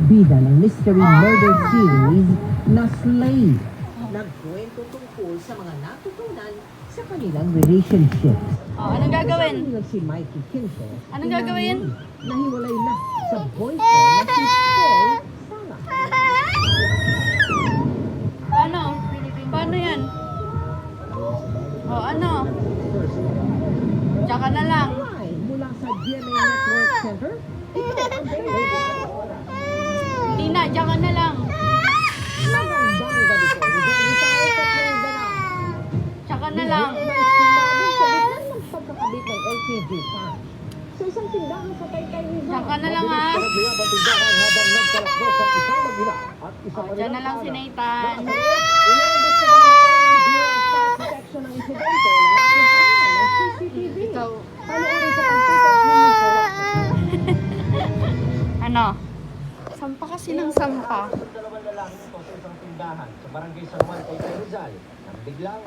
bida ng mystery murder series na Slay. Nagkwento tungkol sa mga natutunan sa kanilang relationship. Oh, anong gagawin? Kasama si Mikey Quinto. Anong gagawin? Nahiwalay na sa boyfriend na si Paul Sala. Paano? Paano yan? Oh, ano? Tsaka na lang. Live mula sa GMA Network Center. Ito ang Hindi na, tsaka na lang. magandang gabi po. Hindi tayo sa Pangasinan. Tsaka na lang. Sumabog sa gitna ng pagkakabit ng LPG tank. Sa isang tindahan sa Taytay Rizal. Tsaka na lang ha. Pinagliyab ang tindahan habang nagkalakbo sa isang mag-ina at isa Oh, dyan na lang si Nathan. Iniimbestigahan na po ng Bureau of Fire Protection ng insidente na nakuhanan ng CCTV. Ikaw. Panoorin sa pagtutok ni Nico. Ano? Sampa kasi ng sampa. dalawang lalaki ito sa isang tindahan sa barangay San Juan, Taytay Rizal nang biglang